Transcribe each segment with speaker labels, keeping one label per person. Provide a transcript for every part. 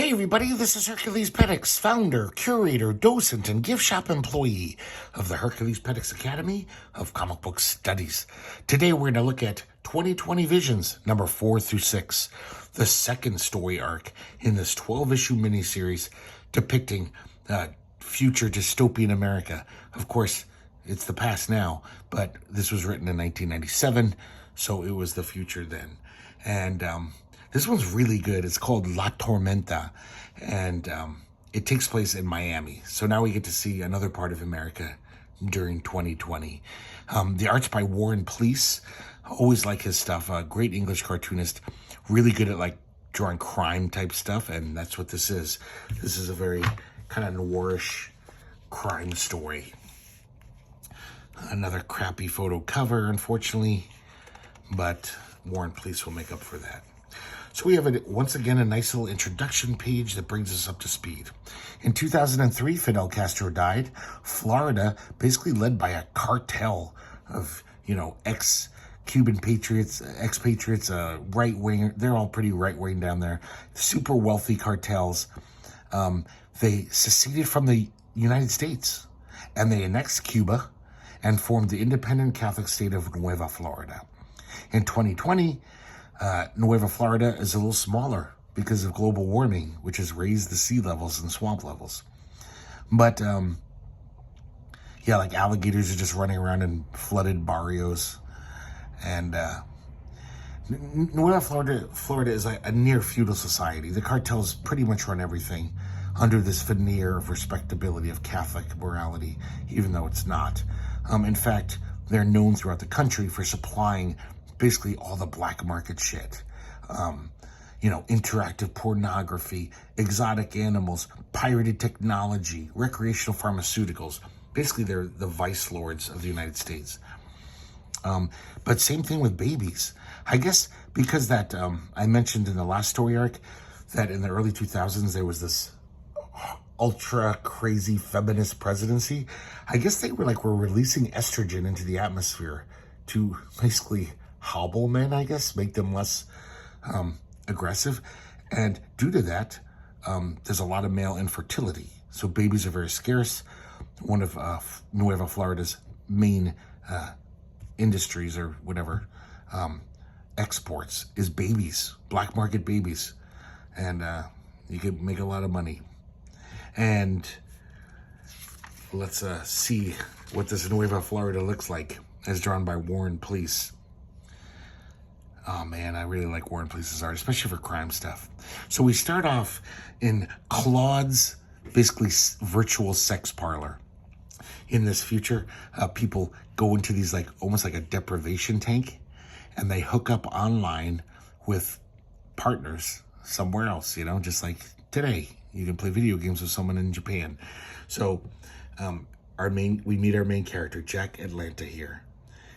Speaker 1: Hey everybody, this is herculespetix, founder, curator, docent, and gift shop employee of the herculespetix Academy of Comic Book Studies. Today we're going to look at 2020 Visions, number 4 through 6, the second story arc in this 12-issue miniseries depicting future dystopian America. Of course, it's the past now, but this was written in 1997, so it was the future then. And this one's really good. It's called La Tormenta, and it takes place in Miami. So now we get to see another part of America during 2020. The art's by Warren Pleece. Always like his stuff. A great English cartoonist. Really good at like drawing crime type stuff, and that's what this is. This is a very kind of noirish crime story. Another crappy photo cover, unfortunately, but Warren Pleece will make up for that. So we have, once again, a nice little introduction page that brings us up to speed. In 2003, Fidel Castro died. Florida, basically led by a cartel of, ex-Cuban patriots, expatriates, right-wing. They're all pretty right-wing down there. Super wealthy cartels. They seceded from the United States, and they annexed Cuba and formed the independent Catholic state of Nueva Florida. In 2020, Nueva Florida is a little smaller because of global warming, which has raised the sea levels and swamp levels. But, like alligators are just running around in flooded barrios. And Nueva Florida is a near feudal society. The cartels pretty much run everything under this veneer of respectability of Catholic morality, even though it's not. In fact, they're known throughout the country for supplying basically all the black market shit. Interactive pornography, exotic animals, pirated technology, recreational pharmaceuticals. Basically, they're the vice lords of the United States. But same thing with babies. I guess because that I mentioned in the last story arc that in the early 2000s there was this ultra crazy feminist presidency. I guess they were releasing estrogen into the atmosphere to basically hobble men, I guess, make them less aggressive. And due to that, there's a lot of male infertility. So babies are very scarce. One of Nueva Florida's main industries or whatever, exports is babies, black market babies. And you can make a lot of money. And let's see what this Nueva Florida looks like as drawn by Warren Pleece. Oh man, I really like Warren Pleece's art, especially for crime stuff. So we start off in Claude's basically virtual sex parlor. In this future, people go into these almost like a deprivation tank, and they hook up online with partners somewhere else, just like today. You can play video games with someone in Japan. So we meet our main character, Jack Atlanta here,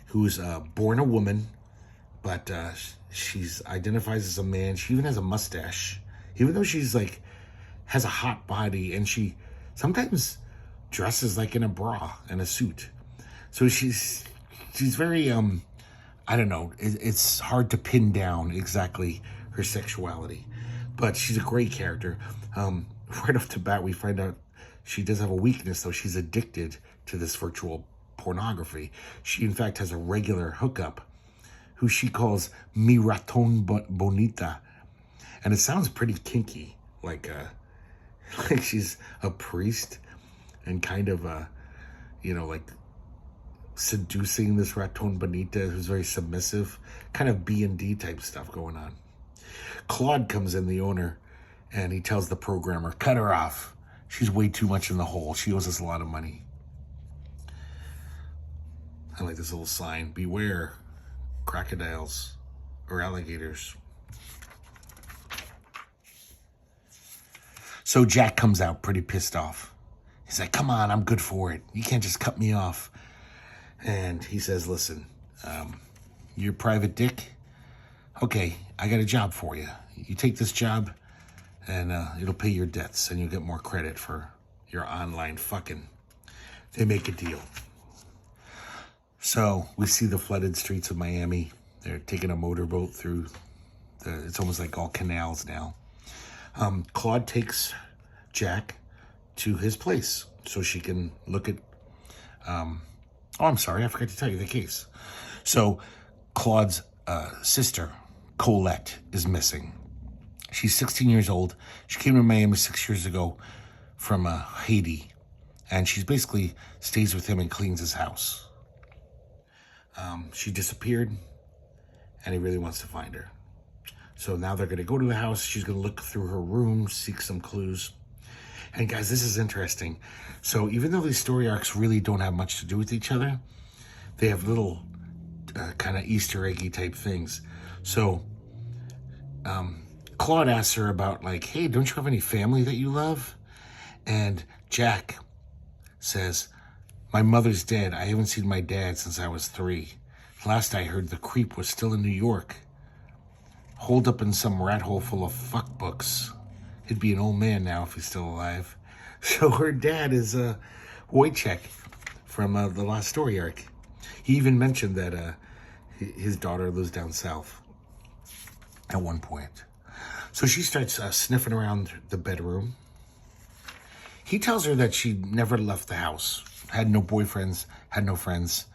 Speaker 1: who's born a woman, but she's identifies as a man. She even has a mustache, even though she's has a hot body, and she sometimes dresses in a bra and a suit. So she's very I don't know. It's hard to pin down exactly her sexuality, but she's a great character. Right off the bat, we find out she does have a weakness, though. She's addicted to this virtual pornography. She, in fact, has a regular hookup who she calls Mi Raton Bonita. And it sounds pretty kinky, like she's a priest and kind of, seducing this Raton Bonita who's very submissive, kind of B&D type stuff going on. Claude comes in, the owner, and he tells the programmer, cut her off. She's way too much in the hole. She owes us a lot of money. I like this little sign. Beware crocodiles or alligators. So Jack comes out pretty pissed off. He's like, come on, I'm good for it. You can't just cut me off. And he says, listen, you're private dick. Okay, I got a job for you. You take this job, and it'll pay your debts, and you'll get more credit for your online fucking. They make a deal. So we see the flooded streets of Miami. They're taking a motorboat through it's almost like all canals now. Claude takes Jack to his place so she can look at, oh, I'm sorry, I forgot to tell you the case. So Claude's sister, Colette, is missing. She's 16 years old. She came to Miami 6 years ago from Haiti, and she's basically stays with him and cleans his house. She disappeared, and he really wants to find her. So now they're going to go to the house. She's going to look through her room, seek some clues. And guys, this is interesting. So even though these story arcs really don't have much to do with each other, they have little kind of Easter eggy type things. So Claude asks her about like, hey, don't you have any family that you love? And Jack says, my mother's dead. I haven't seen my dad since I was 3. Last I heard, the creep was still in New York, holed up in some rat hole full of fuck books. He'd be an old man now if he's still alive. So her dad is Wojciech from the last story arc. He even mentioned that his daughter lives down south at one point. So she starts sniffing around the bedroom. He tells her that she never left the house, had no boyfriends, had no friends.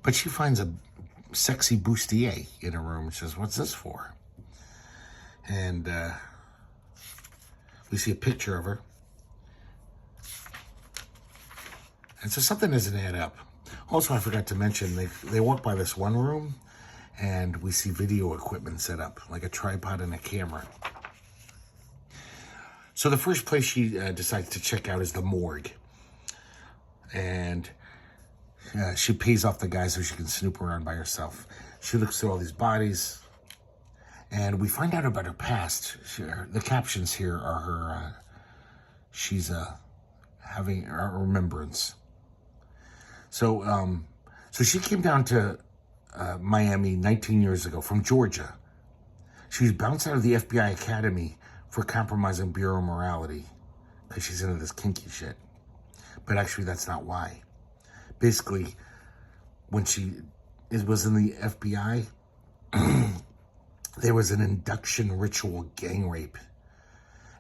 Speaker 1: But she finds a sexy bustier in her room and says, what's this for? And we see a picture of her. And so something doesn't add up. Also, I forgot to mention, they walk by this one room, and we see video equipment set up, like a tripod and a camera. So the first place she decides to check out is the morgue. And she pays off the guy so she can snoop around by herself. She looks through all these bodies, and we find out about her past. The captions here are her, she's having a remembrance. So she came down to Miami 19 years ago from Georgia. She was bounced out of the FBI Academy for compromising bureau morality because she's into this kinky shit. But actually, that's not why. Basically, when she was in the FBI, there was an induction ritual gang rape,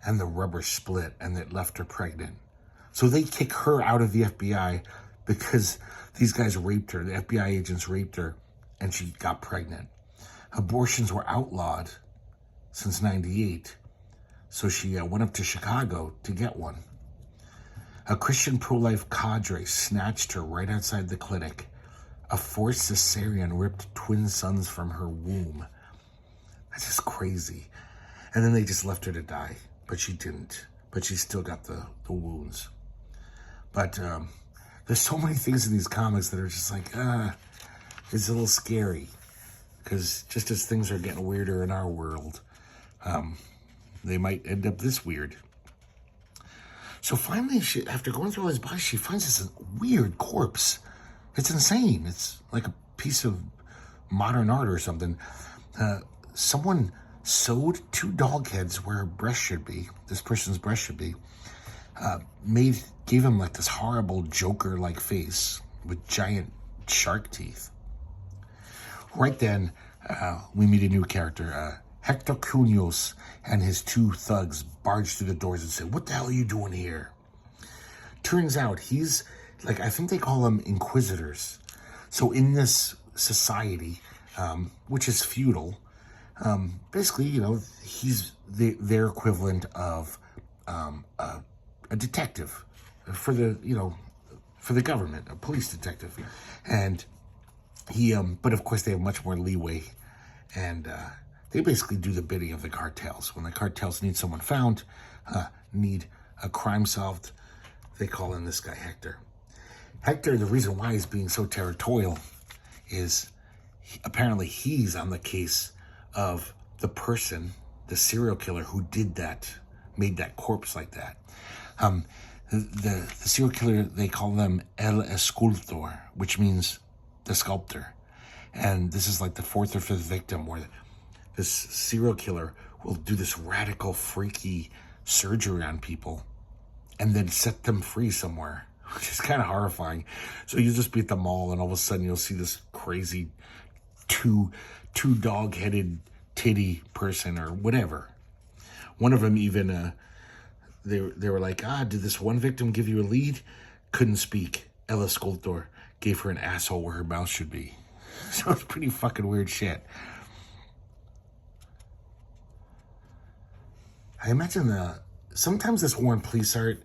Speaker 1: and the rubber split, and it left her pregnant. So they kick her out of the FBI because these guys raped her. The FBI agents raped her, and she got pregnant. Abortions were outlawed since '98, so she went up to Chicago to get one. A Christian pro-life cadre snatched her right outside the clinic. A forced cesarean ripped twin sons from her womb. That's just crazy. And then they just left her to die, but she didn't. But she still got the wounds. But there's so many things in these comics that are just like, it's a little scary. Because just as things are getting weirder in our world, they might end up this weird. So finally, after going through all his bodies, she finds this weird corpse. It's insane. It's like a piece of modern art or something. Someone sewed 2 dog heads where her breast should be. This person's breast should be. Gave him like this horrible Joker-like face with giant shark teeth. Right then, we meet a new character. Hector Cunhos and his 2 thugs barge through the doors and say, what the hell are you doing here? Turns out he's, like, I think they call them inquisitors. So in this society, which is feudal, basically, you know, he's their equivalent of a detective for the, you know, for the government, a police detective. And he, but of course they have much more leeway, and they basically do the bidding of the cartels. When the cartels need someone found, need a crime solved, they call in this guy Hector. Hector, the reason why he's being so territorial is apparently he's on the case of the person, the serial killer who did that, made that corpse like that. The serial killer, they call them El Escultor, which means the sculptor. And this is like the 4th or 5th victim where this serial killer will do this radical, freaky surgery on people and then set them free somewhere, which is kind of horrifying. So you'll just be at the mall and all of a sudden you'll see this crazy two dog-headed titty person or whatever. One of them even, they were like, did this one victim give you a lead? Couldn't speak. El Escultor gave her an asshole where her mouth should be. So it's pretty fucking weird shit. I imagine sometimes this War and Pleece art,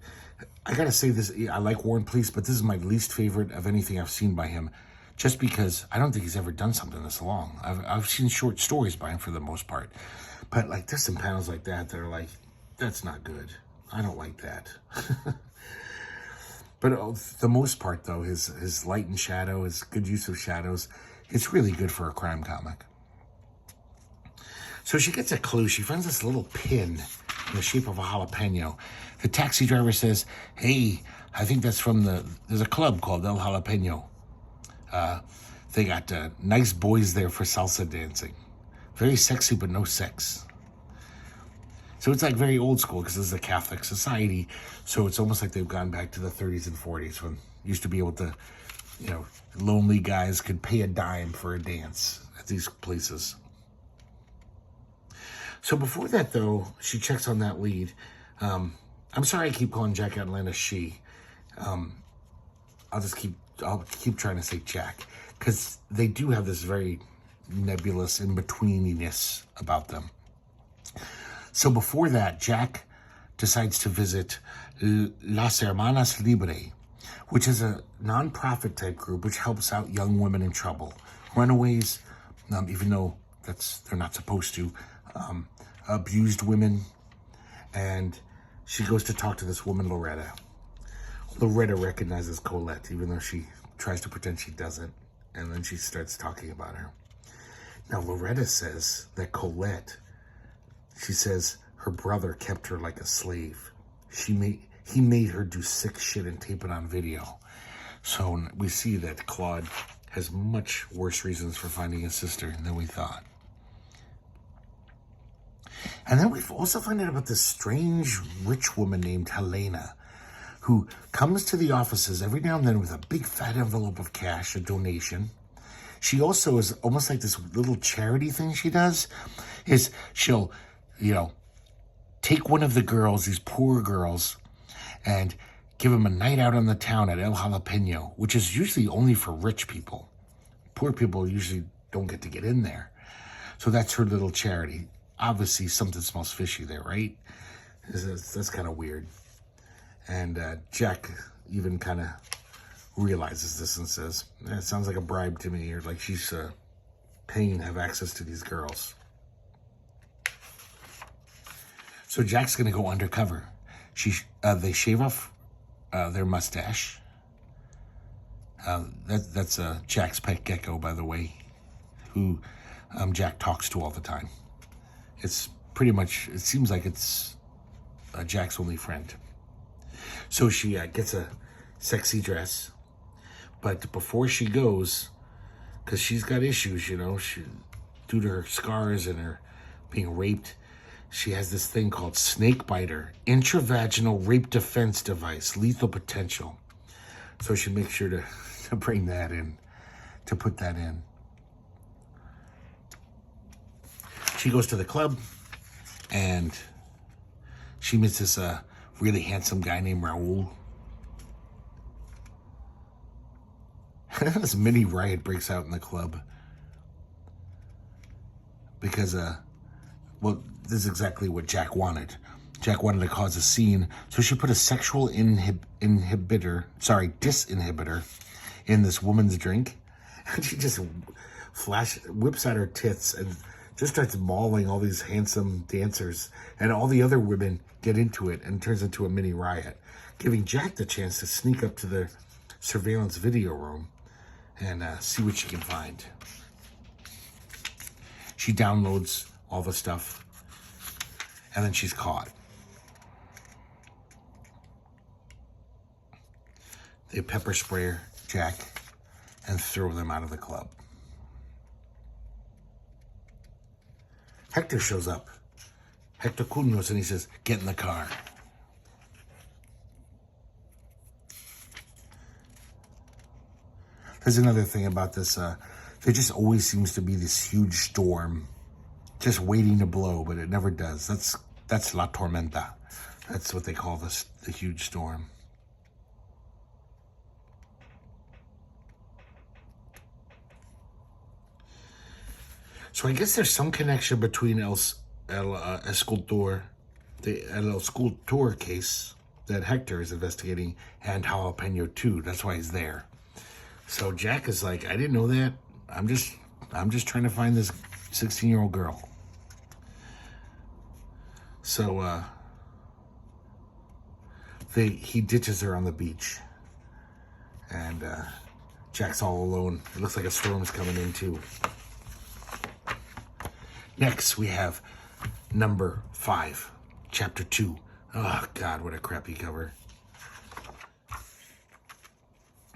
Speaker 1: I gotta say this, I like War and Pleece, but this is my least favorite of anything I've seen by him. Just because I don't think he's ever done something this long. I've seen short stories by him for the most part. But like there's some panels like that are like, that's not good. I don't like that. But the most part though, his light and shadow, his good use of shadows, it's really good for a crime comic. So she gets a clue. She finds this little pin in the shape of a jalapeno. The taxi driver says, hey, I think that's from there's a club called El Jalapeno. They got nice boys there for salsa dancing. Very sexy, but no sex. So it's like very old school because this is a Catholic society. So it's almost like they've gone back to the 30s and 40s when you used to be able to, lonely guys could pay a dime for a dance at these places. So before that, though, she checks on that lead. I'm sorry I keep calling Jack Atlanta she. I'll keep trying to say Jack, because they do have this very nebulous in-betweeniness about them. So before that, Jack decides to visit Las Hermanas Libre, which is a non-profit type group which helps out young women in trouble. Runaways, even though they're not supposed to, abused women. And she goes to talk to this woman, Loretta. Loretta recognizes Colette, even though she tries to pretend she doesn't. And then she starts talking about her. Now, Loretta says that Colette, she says her brother kept her like a slave. He made her do sick shit and tape it on video. So we see that Claude has much worse reasons for finding his sister than we thought. And then we've also found out about this strange rich woman named Helena, who comes to the offices every now and then with a big fat envelope of cash, a donation. She also is almost like this little charity thing she does, is she'll, take one of the girls, these poor girls, and give them a night out on the town at El Jalapeno, which is usually only for rich people. Poor people usually don't get to get in there. So that's her little charity. Obviously, something smells fishy there, right? That's kind of weird. And Jack even kind of realizes this and says, it sounds like a bribe to me, or like she's paying to have access to these girls. So Jack's going to go undercover. They shave off their mustache. That's Jack's pet gecko, by the way, who Jack talks to all the time. It's pretty much, it seems like it's Jack's only friend. So she gets a sexy dress. But before she goes, because she's got issues, due to her scars and her being raped, she has this thing called snake biter, intravaginal rape defense device, lethal potential. So she makes sure to bring that in, to put that in. She goes to the club, and she meets this really handsome guy named Raul. This mini riot breaks out in the club. Because, this is exactly what Jack wanted. Jack wanted to cause a scene, so she put a sexual disinhibitor in this woman's drink. And she just whips out her tits and just starts mauling all these handsome dancers, and all the other women get into it, and turns into a mini riot, giving Jack the chance to sneak up to the surveillance video room and see what she can find. She downloads all the stuff, and then she's caught. They pepper spray Jack and throw them out of the club. Hector shows up. Hector Cunos, and he says, get in the car. There's another thing about this. There just always seems to be this huge storm just waiting to blow, but it never does. That's That's La Tormenta. That's what they call this, the huge storm. So I guess there's some connection between El Escultor, the El Escultor case that Hector is investigating, and Jalapeno 2. That's why he's there. So Jack is like, I didn't know that. I'm just trying to find this 16-year-old girl. So he ditches her on the beach, and Jack's all alone. It looks like a storm's coming in too. Next, we have number 5, chapter 2. Oh, God, what a crappy cover.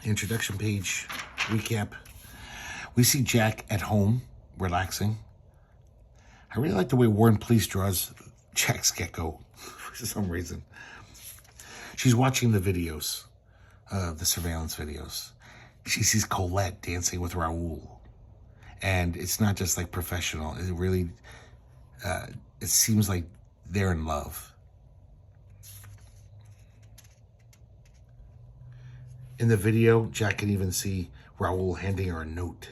Speaker 1: Introduction page, recap. We see Jack at home, relaxing. I really like the way Pleece draws Jack's gecko for some reason. She's watching the videos, the surveillance videos. She sees Colette dancing with Raul. And it's not just like professional. It really, it seems like they're in love. In the video, Jack can even see Raul handing her a note.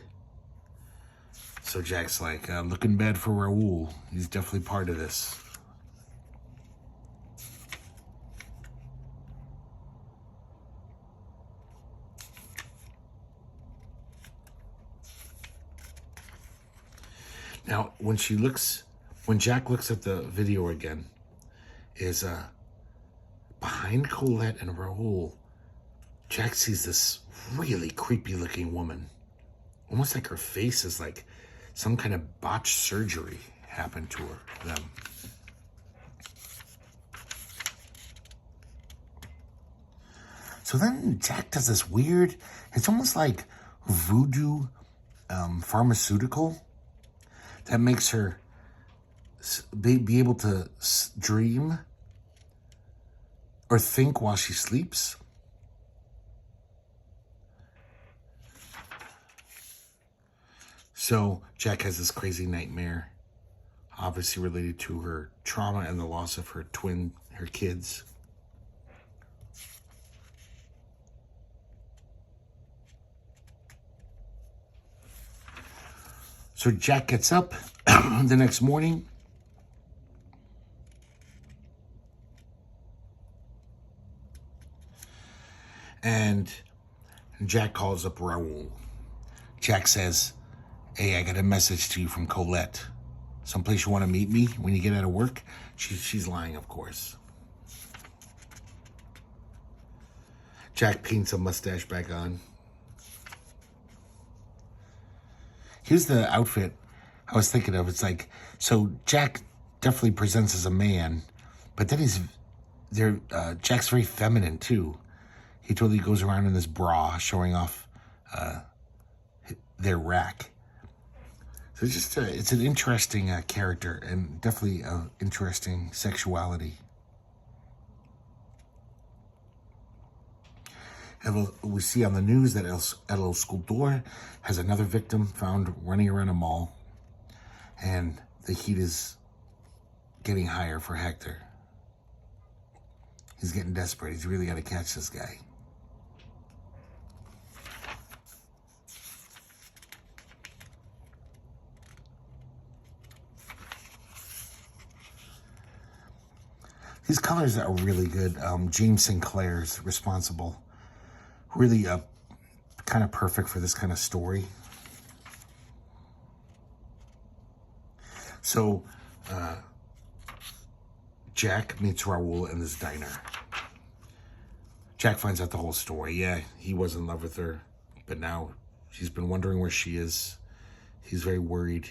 Speaker 1: So Jack's like, looking bad for Raul. He's definitely part of this. Now, when Jack looks at the video again, is behind Colette and Raul, Jack sees this really creepy looking woman. Almost like her face is like some kind of botched surgery happened to them. So then Jack does this weird, it's almost like voodoo pharmaceutical that makes her be able to dream or think while she sleeps. So Jack has this crazy nightmare, obviously related to her trauma and the loss of her kids. So Jack gets up the next morning. And Jack calls up Raul. Jack says, hey, I got a message to you from Colette. Someplace you want to meet me when you get out of work? She's lying, of course. Jack paints a mustache back on. Here's the outfit I was thinking of. It's like, so Jack definitely presents as a man, but then Jack's very feminine too. He totally goes around in this bra showing off their rack. So it's an interesting character and definitely an interesting sexuality. And we see on the news that El Escultor has another victim found running around a mall. And the heat is getting higher for Hector. He's getting desperate. He's really got to catch this guy. These colors are really good. James Sinclair's responsible. Really kind of perfect for this kind of story. So Jack meets Raul in this diner. Jack finds out the whole story. Yeah, he was in love with her, but now she's been wondering where she is. He's very worried.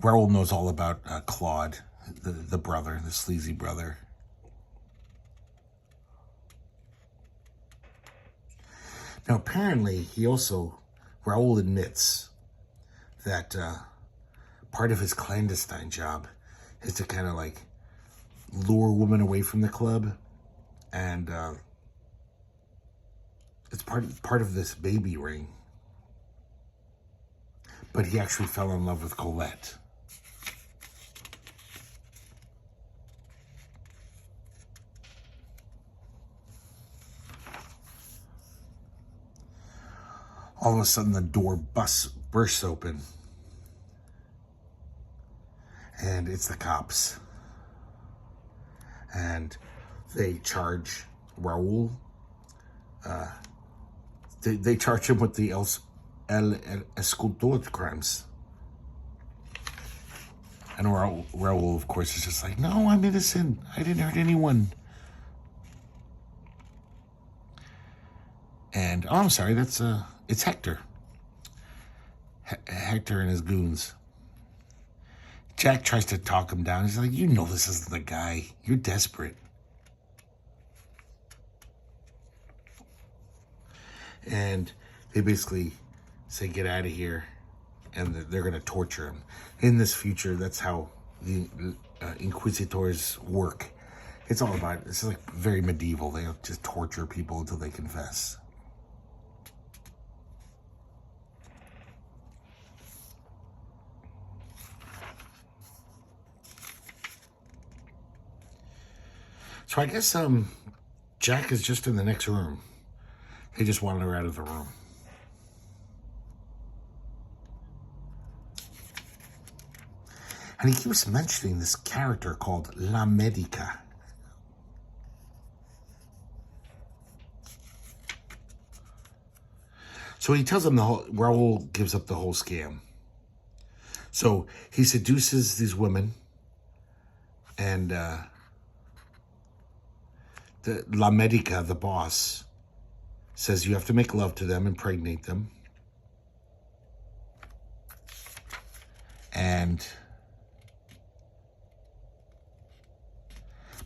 Speaker 1: Raul knows all about Claude, the brother, the sleazy brother. Now, apparently, Raul admits that part of his clandestine job is to kind of like lure women away from the club. And it's part of this baby ring. But he actually fell in love with Colette. All of a sudden, the door bursts open. And it's the cops. And they charge Raul. They charge him with the el escultor crimes. And Raul, of course, is just like, no, I'm innocent. I didn't hurt anyone. And, oh, I'm sorry, it's Hector. Hector and his goons. Jack tries to talk him down. He's like, you know this isn't the guy. You're desperate. And they basically say, get out of here. And they're going to torture him. In this future, that's how the inquisitors work. It's all about, it's like very medieval. They just torture people until they confess. So I guess Jack is just in the next room. They just wanted her out of the room. And he keeps mentioning this character called La Medica. So he tells him Raul gives up the whole scam. So he seduces these women, and the La Medica, the boss, says you have to make love to them, impregnate them.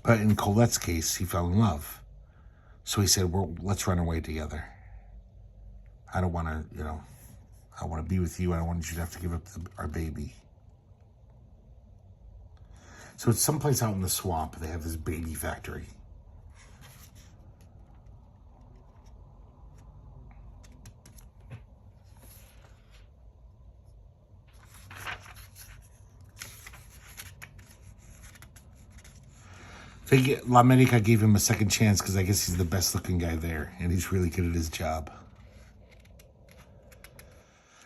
Speaker 1: But in Colette's case, he fell in love. So he said, well, let's run away together. I don't want to, I want to be with you. I don't want you to have to give up our baby. So it's someplace out in the swamp. They have this baby factory. La Medica gave him a second chance because I guess he's the best looking guy there and he's really good at his job.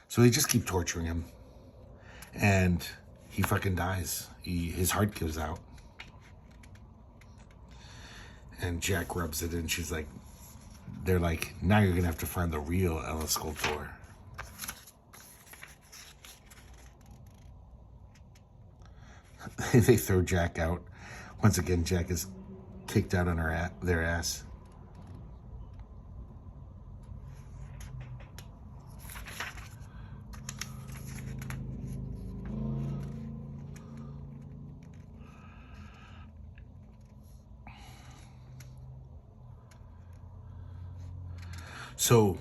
Speaker 1: So they just keep torturing him and he fucking dies. His heart gives out. And Jack rubs it in. She's like, they're like, now you're going to have to find the real El Escultor. They throw Jack out. Once again, Jack is kicked out on their ass. So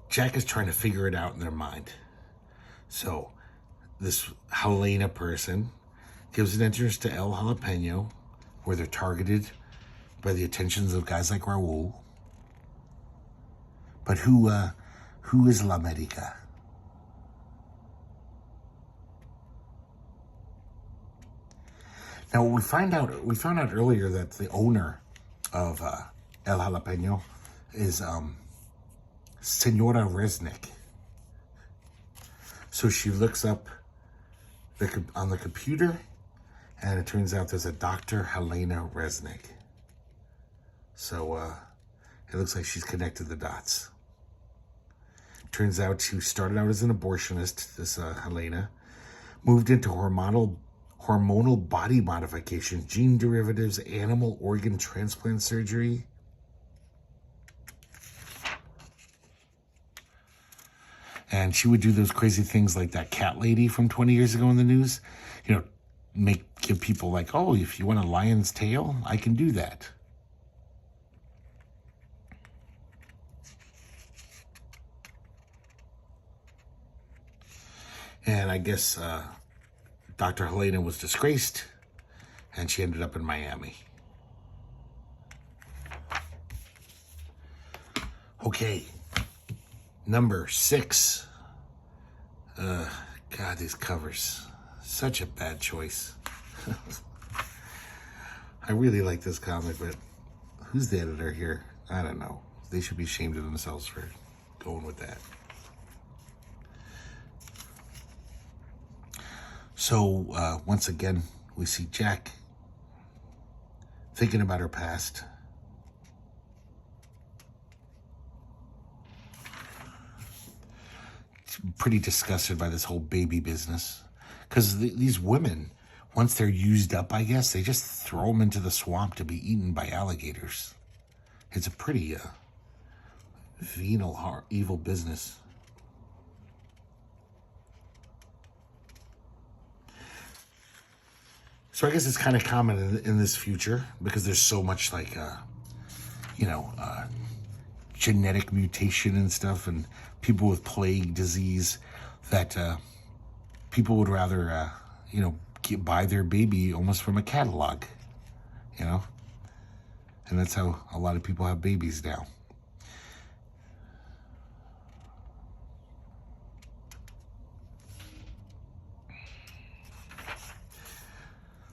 Speaker 1: Jack is trying to figure it out in their mind. So this Helena person gives an entrance to El Jalapeno, where they're targeted by the attentions of guys like Raul. But who is La Medica? Now we found out earlier that the owner of El Jalapeno is Senora Resnick. So she looks up on the computer, and it turns out there's a Dr. Helena Resnick. So it looks like she's connected the dots. Turns out she started out as an abortionist, this Helena, moved into hormonal body modification, gene derivatives, animal organ transplant surgery. And she would do those crazy things like that cat lady from 20 years ago in the news. Give people like, oh, if you want a lion's tail, I can do that. And I guess Dr. Helena was disgraced, and she ended up in Miami. Okay, number 6. God, these covers. Such a bad choice. I really like this comic, but who's the editor here? I don't know. They should be ashamed of themselves for going with that. So once again, we see Jack thinking about her past. Pretty disgusted by this whole baby business. Because these women, once they're used up, I guess, they just throw them into the swamp to be eaten by alligators. It's a pretty venal, evil business. So I guess it's kind of common in this future because there's so much like, genetic mutation and stuff, and people with plague disease, that people would rather, buy their baby almost from a catalog, and that's how a lot of people have babies now.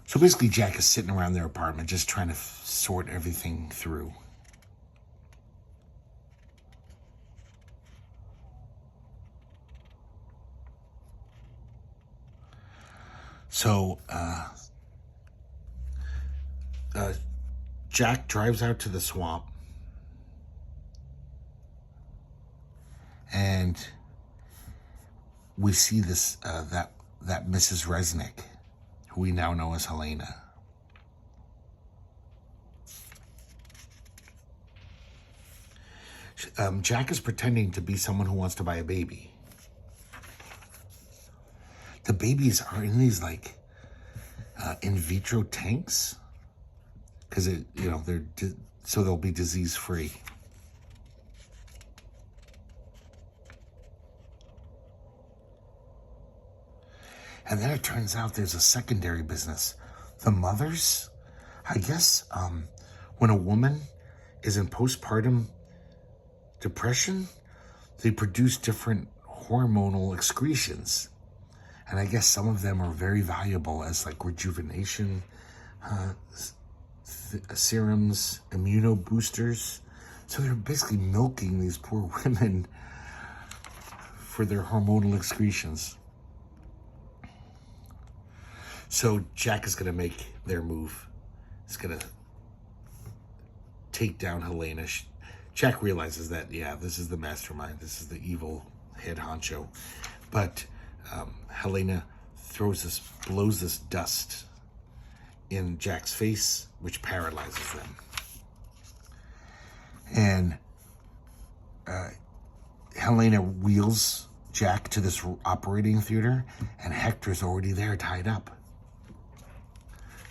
Speaker 1: So basically, Jack is sitting around their apartment just trying to sort everything through. So Jack drives out to the swamp, and we see this that Mrs. Resnick, who we now know as Helena. Jack is pretending to be someone who wants to buy a baby. The babies are in these like in vitro tanks because so they'll be disease free. And then it turns out there's a secondary business. The mothers, I guess, when a woman is in postpartum depression, they produce different hormonal excretions. And I guess some of them are very valuable as like rejuvenation serums, immunoboosters. So they're basically milking these poor women for their hormonal excretions. So Jack is going to make their move. He's going to take down Helena. Jack realizes that, this is the mastermind. This is the evil head honcho. But Helena blows this dust in Jack's face, which paralyzes them. And Helena wheels Jack to this operating theater, and Hector's already there tied up.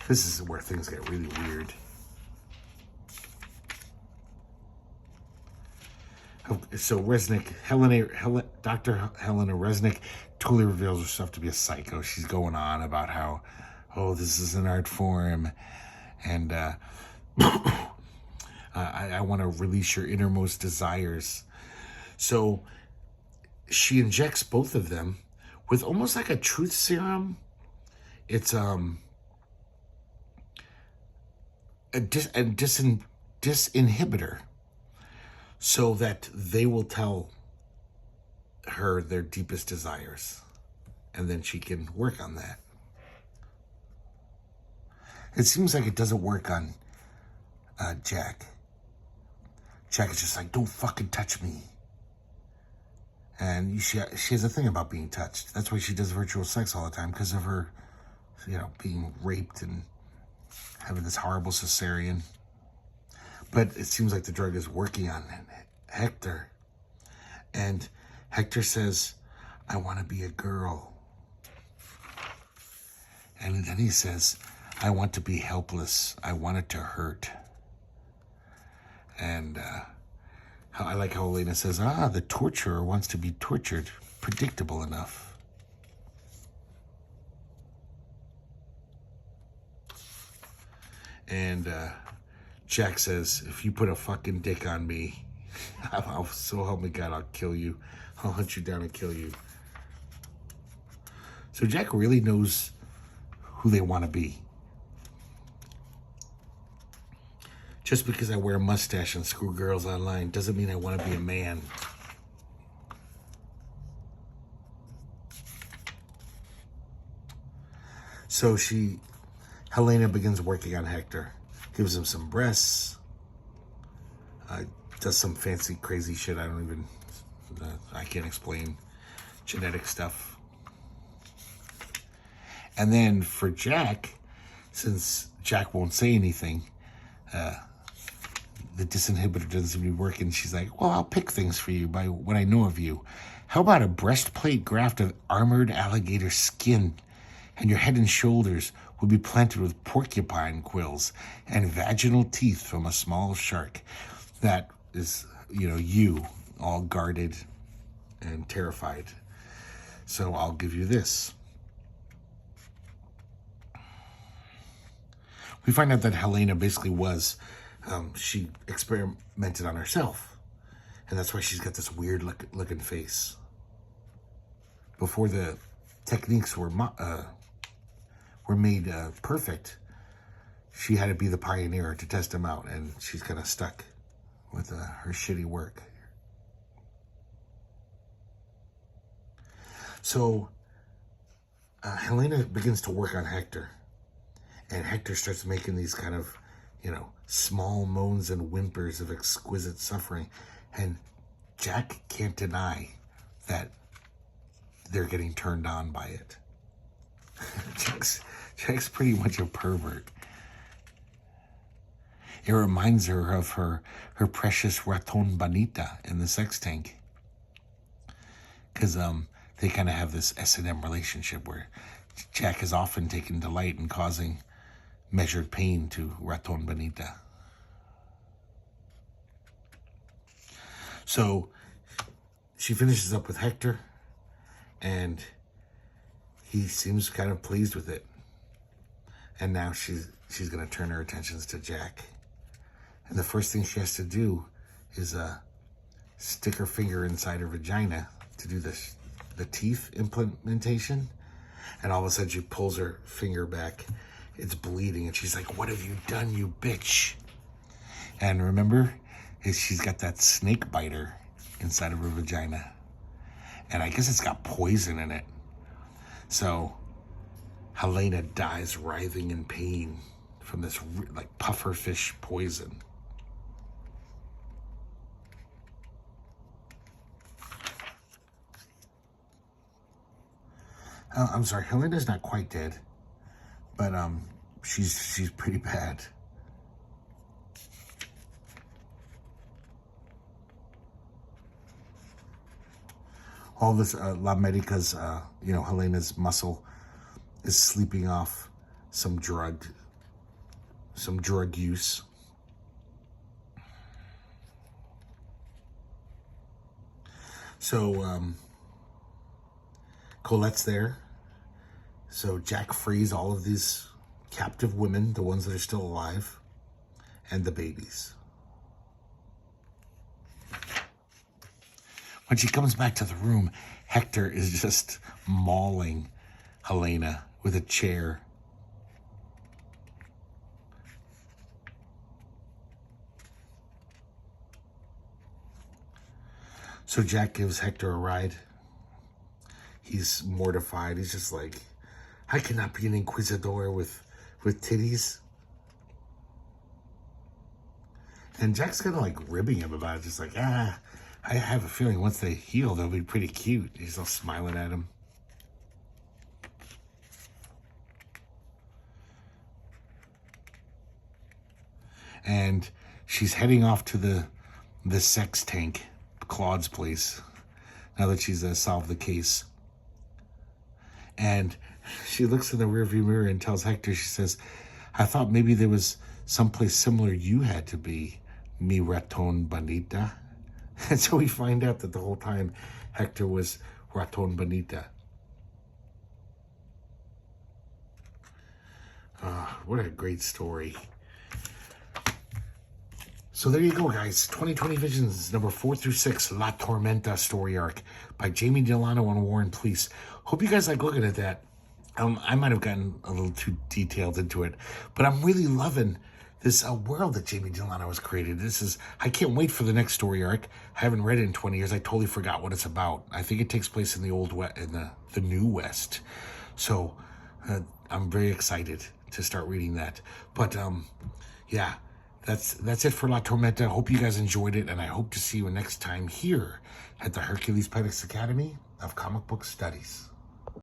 Speaker 1: This is where things get really weird. So Resnick, Dr. Helena Resnick totally reveals herself to be a psycho. She's going on about how, this is an art form, and I want to release your innermost desires. So she injects both of them with almost like a truth serum. It's a disinhibitor, so that they will tell her their deepest desires, and then she can work on that. It seems like it doesn't work on Jack. Jack is just like, don't fucking touch me. And she has a thing about being touched. That's why she does virtual sex all the time, because of her, being raped and having this horrible cesarean. But it seems like the drug is working on Hector. And Hector says, I want to be a girl. And then he says, I want to be helpless. I want it to hurt. And I like how Elena says, the torturer wants to be tortured. Predictable enough. And Jack says, if you put a fucking dick on me, so help me God, I'll kill you. I'll hunt you down and kill you. So Jack really knows who they want to be. Just because I wear a mustache and screw girls online doesn't mean I want to be a man. So Helena begins working on Hector, gives him some breasts, does some fancy, crazy shit. I can't explain genetic stuff. And then for Jack, since Jack won't say anything, the disinhibitor doesn't seem to be working. She's like, well, I'll pick things for you by what I know of you. How about a breastplate graft of armored alligator skin, and your head and shoulders will be planted with porcupine quills and vaginal teeth from a small shark. That is, you all guarded and terrified. So I'll give you this. We find out that Helena basically was, she experimented on herself. And that's why she's got this weird looking face. Before the techniques were made perfect, she had to be the pioneer to test them out. And she's kind of stuck with her shitty work. So Helena begins to work on Hector. And Hector starts making these kind of, small moans and whimpers of exquisite suffering. And Jack can't deny that they're getting turned on by it. Jack's pretty much a pervert. It reminds her of her precious raton bonita in the sex tank. Because they kind of have this S&M relationship where Jack is often taken delight in causing measured pain to raton bonita. So she finishes up with Hector, and he seems kind of pleased with it. And now she's going to turn her attentions to Jack. And the first thing she has to do is stick her finger inside her vagina to do the teeth implementation. And all of a sudden she pulls her finger back. It's bleeding, and she's like, what have you done, you bitch? And remember, she's got that snake biter inside of her vagina. And I guess it's got poison in it. So Helena dies writhing in pain from this pufferfish poison. I'm sorry, Helena's not quite dead. But she's pretty bad. All this La Medica's, Helena's muscle is sleeping off some drug use. So Colette's there. So Jack frees all of these captive women, the ones that are still alive, and the babies. When she comes back to the room, Hector is just mauling Helena with a chair. So Jack gives Hector a ride. He's mortified. He's just like, I cannot be an inquisitor with titties. And Jack's kind of ribbing him about it, just like, I have a feeling once they heal, they'll be pretty cute. He's all smiling at him. And she's heading off to the sex tank, Claude's place, now that she's solved the case. And she looks in the rearview mirror and tells Hector, she says, I thought maybe there was someplace similar you had to be, mi raton bonita. And so we find out that the whole time Hector was raton bonita. What a great story. So there you go, guys. 2020 Visions, number 4 through 6, La Tormenta story arc by Jamie Delano and Warren Pleece. Hope you guys like looking at that. I might have gotten a little too detailed into it, but I'm really loving this world that Jamie Delano has created. I can't wait for the next story arc. I haven't read it in 20 years. I totally forgot what it's about. I think it takes place in the New West. So I'm very excited to start reading that. But yeah, that's it for La Tormenta. I hope you guys enjoyed it, and I hope to see you next time here at the herculespetix Academy of Comic Book Studies.